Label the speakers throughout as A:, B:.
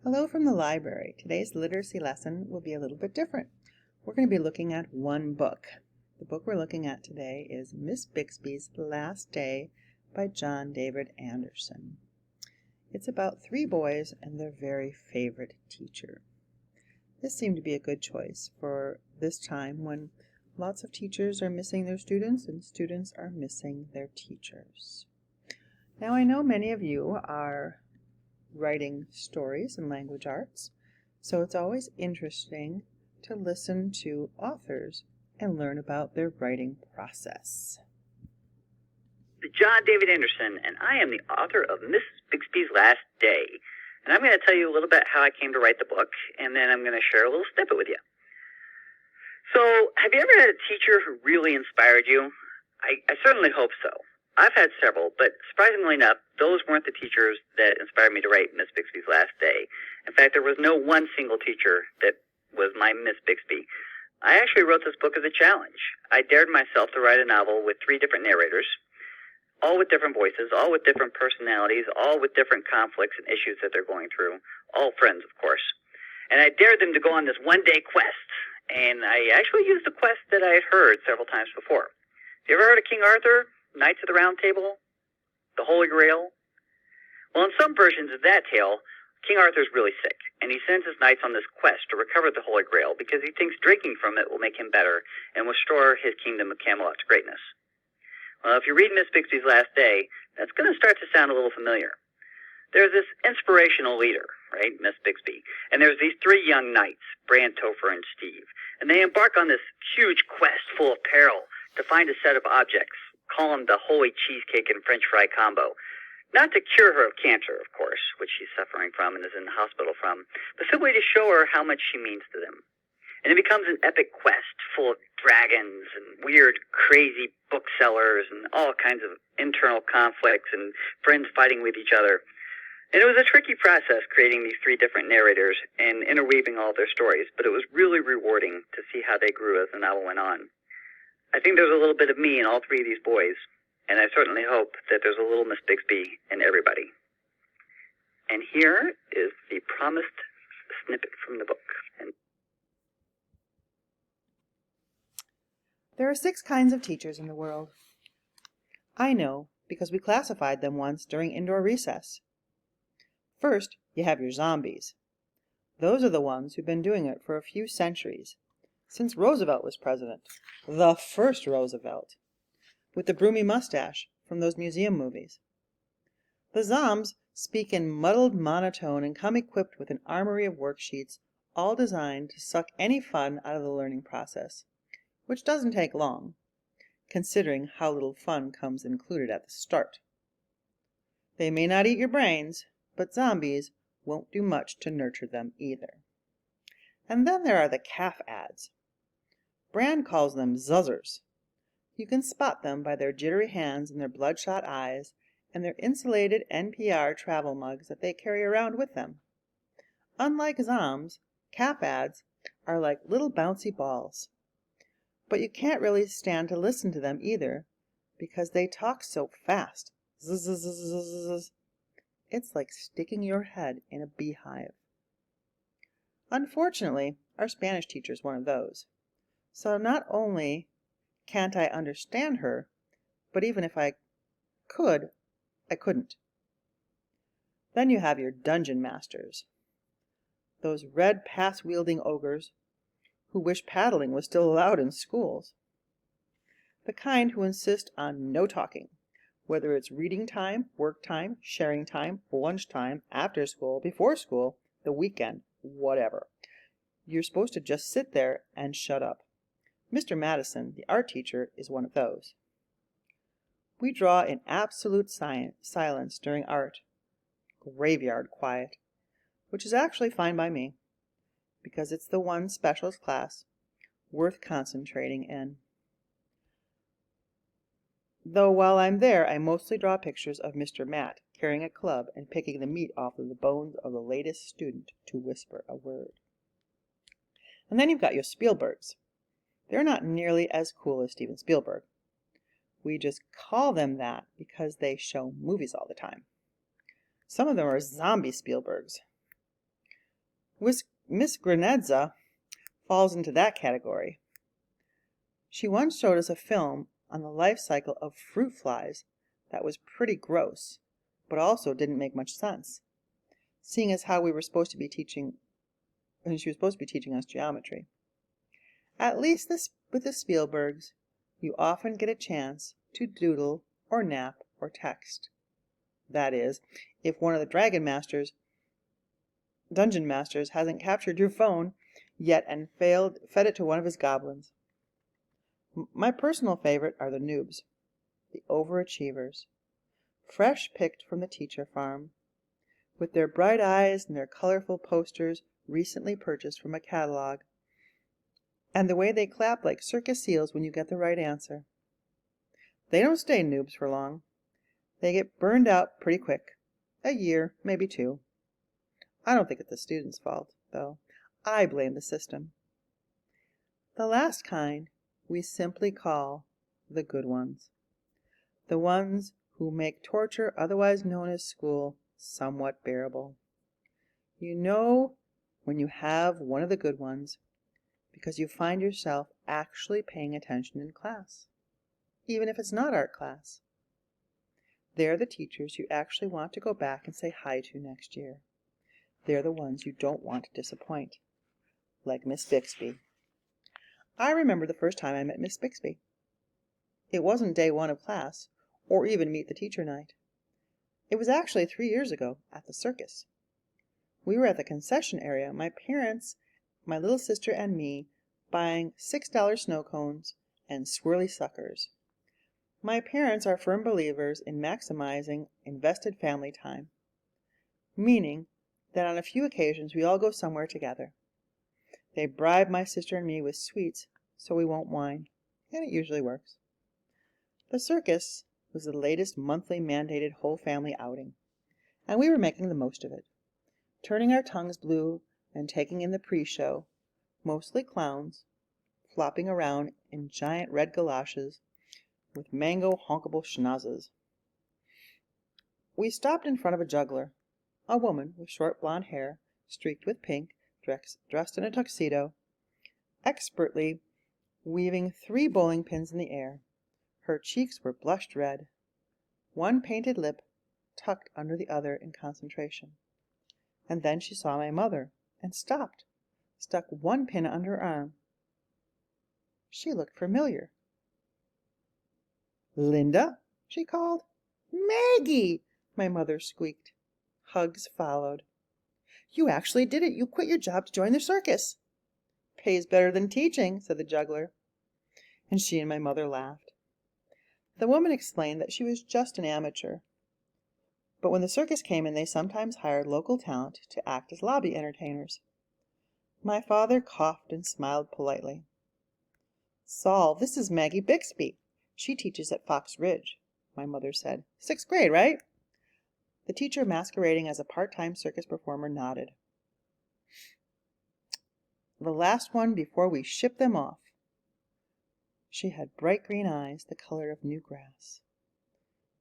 A: Hello from the library. Today's literacy lesson will be a little bit different. We're going to be looking at one book. The book we're looking at today is Miss Bixby's Last Day by John David Anderson. It's about three boys and their very favorite teacher. This seemed to be a good choice for this time when lots of teachers are missing their students and students are missing their teachers. Now I know many of you are writing stories and language arts, so it's always interesting to listen to authors and learn about their writing process.
B: John David Anderson, and I am the author of Miss Bixby's Last Day. And I'm going to tell you a little bit how I came to write the book, and then I'm going to share a little snippet with you. So, have you ever had a teacher who really inspired you? I certainly hope so. I've had several, but surprisingly enough, those weren't the teachers that inspired me to write Miss Bixby's Last Day. In fact, there was no one single teacher that was my Miss Bixby. I actually wrote this book as a challenge. I dared myself to write a novel with three different narrators, all with different voices, all with different personalities, all with different conflicts and issues that they're going through, all friends, of course. And I dared them to go on this one-day quest, and I actually used the quest that I had heard several times before. Have you ever heard of King Arthur? Knights of the Round Table, the Holy Grail? Well, in some versions of that tale, King Arthur's really sick, and he sends his knights on this quest to recover the Holy Grail because he thinks drinking from it will make him better and restore his kingdom of Camelot to greatness. Well, if you read Miss Bixby's Last Day, that's going to start to sound a little familiar. There's this inspirational leader, right, Miss Bixby, and there's these three young knights, Bran, Topher, and Steve, and they embark on this huge quest full of peril to find a set of objects. Call them the holy cheesecake and french fry combo. Not to cure her of cancer, of course, which she's suffering from and is in the hospital from, but simply to show her how much she means to them. And it becomes an epic quest full of dragons and weird, crazy booksellers and all kinds of internal conflicts and friends fighting with each other. And it was a tricky process creating these three different narrators and interweaving all their stories, but it was really rewarding to see how they grew as the novel went on. I think there's a little bit of me in all three of these boys, and I certainly hope that there's a little Miss Bixby in everybody. And here is the promised snippet from the book.
A: There are 6 kinds of teachers in the world. I know because we classified them once during indoor recess. First, you have your zombies. Those are the ones who've been doing it for a few centuries, since Roosevelt was president. The first Roosevelt, with the broomy mustache from those museum movies. The zombs speak in muddled monotone and come equipped with an armory of worksheets, all designed to suck any fun out of the learning process, which doesn't take long, considering how little fun comes included at the start. They may not eat your brains, but zombies won't do much to nurture them either. And then there are the calf ads. Brand calls them zuzzers. You can spot them by their jittery hands and their bloodshot eyes and their insulated NPR travel mugs that they carry around with them. Unlike zombs, calf ads are like little bouncy balls. But you can't really stand to listen to them either because they talk so fast. Zzz. It's like sticking your head in a beehive. Unfortunately, our Spanish teacher is one of those. So not only can't I understand her, but even if I could, I couldn't. Then you have your dungeon masters. Those red pass-wielding ogres who wish paddling was still allowed in schools. The kind who insist on no talking, whether it's reading time, work time, sharing time, lunch time, after school, before school, the weekend, whatever. You're supposed to just sit there and shut up. Mr. Madison, the art teacher, is one of those. We draw in absolute silence during art, graveyard quiet, which is actually fine by me, because it's the one specials class worth concentrating in. Though while I'm there, I mostly draw pictures of Mr. Matt carrying a club and picking the meat off of the bones of the latest student to whisper a word. And then you've got your Spielbergs. They're not nearly as cool as Steven Spielberg. We just call them that because they show movies all the time. Some of them are zombie Spielbergs. Miss Granezza falls into that category. She once showed us a film on the life cycle of fruit flies that was pretty gross, but also didn't make much sense, seeing as how we were supposed to be teaching, and she was supposed to be teaching us geometry. At least with the Spielbergs, you often get a chance to doodle or nap or text. That is, if one of the dungeon masters hasn't captured your phone yet and fed it to one of his goblins. My personal favorite are the noobs, the overachievers, fresh picked from the teacher farm, with their bright eyes and their colorful posters recently purchased from a catalog, and the way they clap like circus seals when you get the right answer. They don't stay noobs for long. They get burned out pretty quick. A year, maybe 2. I don't think it's the student's fault, though. I blame the system. The last kind we simply call the good ones. The ones who make torture, otherwise known as school, somewhat bearable. You know when you have one of the good ones because you find yourself actually paying attention in class, even if it's not art class. They're the teachers you actually want to go back and say hi to next year. They're the ones you don't want to disappoint, like Miss Bixby. I remember the first time I met Miss Bixby. It wasn't day 1 of class, or even meet the teacher night. It was actually 3 years ago at the circus. We were at the concession area, my parents, my little sister, and me, buying $6 snow cones and swirly suckers. My parents are firm believers in maximizing invested family time, meaning that on a few occasions we all go somewhere together. They bribe my sister and me with sweets so we won't whine, and it usually works. The circus was the latest monthly mandated whole family outing, and we were making the most of it, turning our tongues blue and taking in the pre-show, mostly clowns, flopping around in giant red galoshes with mango honkable schnozzes. We stopped in front of a juggler, a woman with short blonde hair, streaked with pink, dressed in a tuxedo, expertly weaving 3 bowling pins in the air. Her cheeks were blushed red, one painted lip tucked under the other in concentration. And then she saw my mother and stopped, stuck 1 pin under her arm. She looked familiar. "Linda?" she called. "Maggie!" my mother squeaked. Hugs followed. "You actually did it. You quit your job to join the circus." "Pays better than teaching," said the juggler. And she and my mother laughed. The woman explained that she was just an amateur, but when the circus came in, they sometimes hired local talent to act as lobby entertainers. My father coughed and smiled politely. "Saul, this is Maggie Bixby. She teaches at Fox Ridge," my mother said. "6th grade, right?" The teacher masquerading as a part-time circus performer nodded. "The last one before we ship them off." She had bright green eyes, the color of new grass.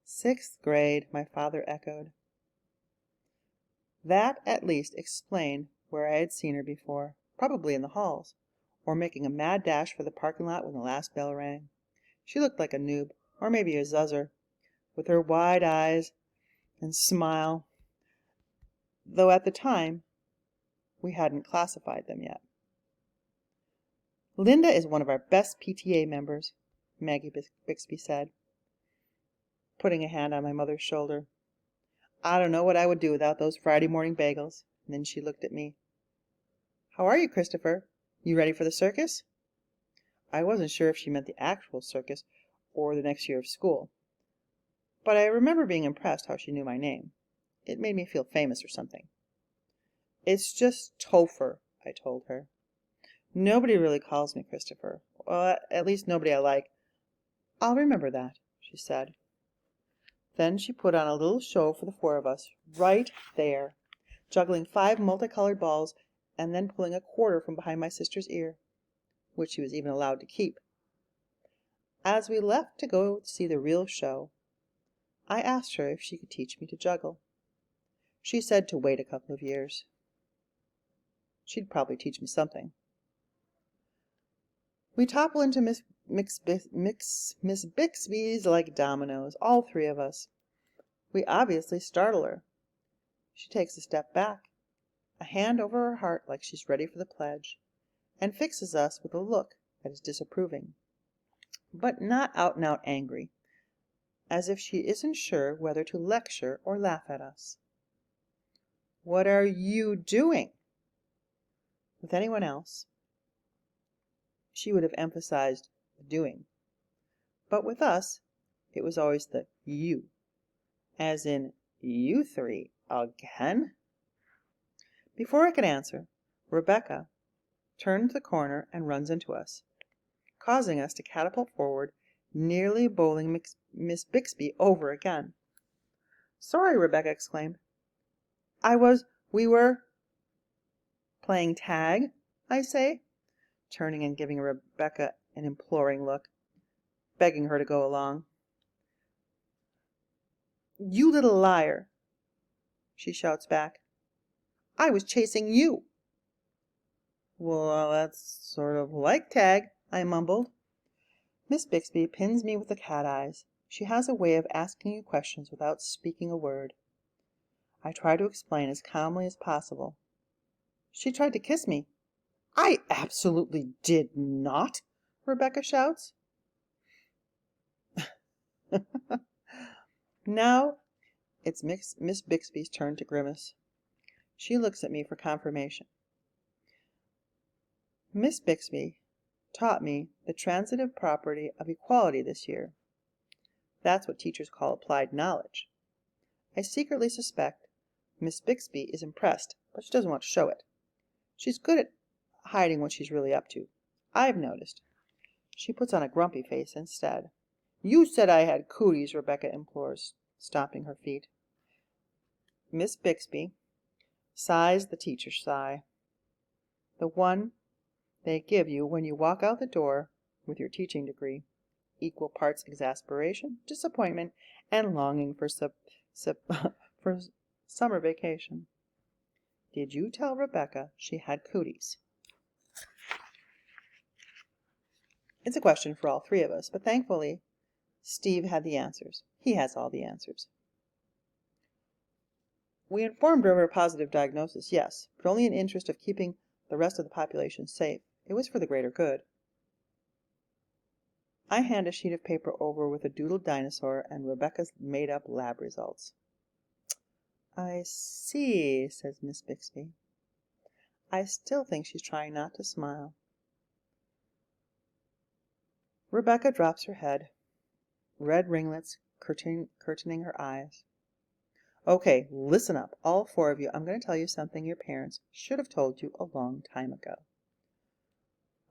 A: 6th grade, my father echoed. That at least explained where I had seen her before, probably in the halls, or making a mad dash for the parking lot when the last bell rang. She looked like a noob, or maybe a zuzzer, with her wide eyes and smile, though at the time we hadn't classified them yet. "Linda is one of our best PTA members," Maggie Bixby said, putting a hand on my mother's shoulder. "I don't know what I would do without those Friday morning bagels." And then she looked at me. "How are you, Christopher? You ready for the circus?" I wasn't sure if she meant the actual circus or the next year of school, but I remember being impressed how she knew my name. It made me feel famous or something. "It's just Topher," I told her. "Nobody really calls me Christopher. Well, at least nobody I like." "I'll remember that," she said. Then she put on a little show for the 4 of us, right there, juggling 5 multicolored balls and then pulling a quarter from behind my sister's ear, which she was even allowed to keep. As we left to go see the real show, I asked her if she could teach me to juggle. She said to wait a couple of years. She'd probably teach me something. We topple into Miss Bixby's like dominoes, all three of us. We obviously startle her. She takes a step back, a hand over her heart like she's ready for the pledge, and fixes us with a look that is disapproving, but not out-and-out angry, as if she isn't sure whether to lecture or laugh at us. "What are you doing?" With anyone else, she would have emphasized the doing, but with us, it was always the you, as in, "You three again?" Before I could answer, Rebecca turns the corner and runs into us, causing us to catapult forward, nearly bowling Miss Bixby over again. "Sorry," Rebecca exclaimed. We were playing tag," I say, turning and giving Rebecca an imploring look, begging her to go along. "You little liar," she shouts back. "I was chasing you." "Well, that's sort of like tag," I mumbled. Miss Bixby pins me with the cat eyes. She has a way of asking you questions without speaking a word. I try to explain as calmly as possible. "She tried to kiss me." "I absolutely did not," Rebecca shouts. Now it's Miss Bixby's turn to grimace. She looks at me for confirmation. Miss Bixby taught me the transitive property of equality this year. That's what teachers call applied knowledge. I secretly suspect Miss Bixby is impressed, but she doesn't want to show it. She's good at hiding what she's really up to. I've noticed. She puts on a grumpy face instead. "You said I had cooties," Rebecca implores, stomping her feet. Miss Bixby sighs the teacher's sigh, the one they give you when you walk out the door with your teaching degree, equal parts exasperation, disappointment, and longing for for summer vacation. "Did you tell Rebecca she had cooties?" It's a question for all three of us, but thankfully Steve had the answers. He has all the answers. We informed her of her positive diagnosis, yes, but only in interest of keeping the rest of the population safe. It was for the greater good. I hand a sheet of paper over with a doodled dinosaur and Rebecca's made-up lab results. "I see," says Miss Bixby. I still think she's trying not to smile. Rebecca drops her head, red ringlets curtaining her eyes. "Okay, listen up, all four of you. I'm going to tell you something your parents should have told you a long time ago."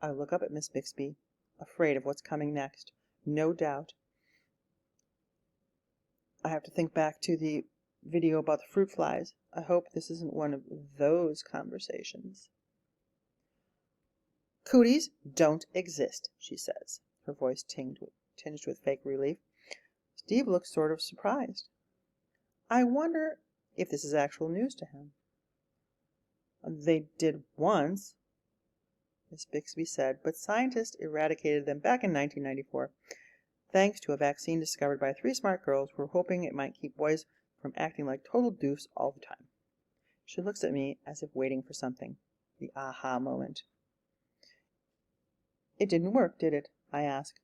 A: I look up at Miss Bixby, afraid of what's coming next. No doubt I have to think back to the video about the fruit flies. I hope this isn't one of those conversations. "Cooties don't exist," she says, her voice tinged with fake relief. Steve looks sort of surprised. I wonder if this is actual news to him. "They did once," Miss Bixby said, "but scientists eradicated them back in 1994, thanks to a vaccine discovered by three smart girls who were hoping it might keep boys from acting like total doofs all the time." She looks at me as if waiting for something, the aha moment. "It didn't work, did it?" I ask.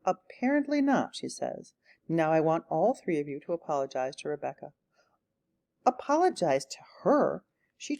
A: "Apparently not," she says. "Now I want all three of you to apologize to Rebecca." "Apologize to her? She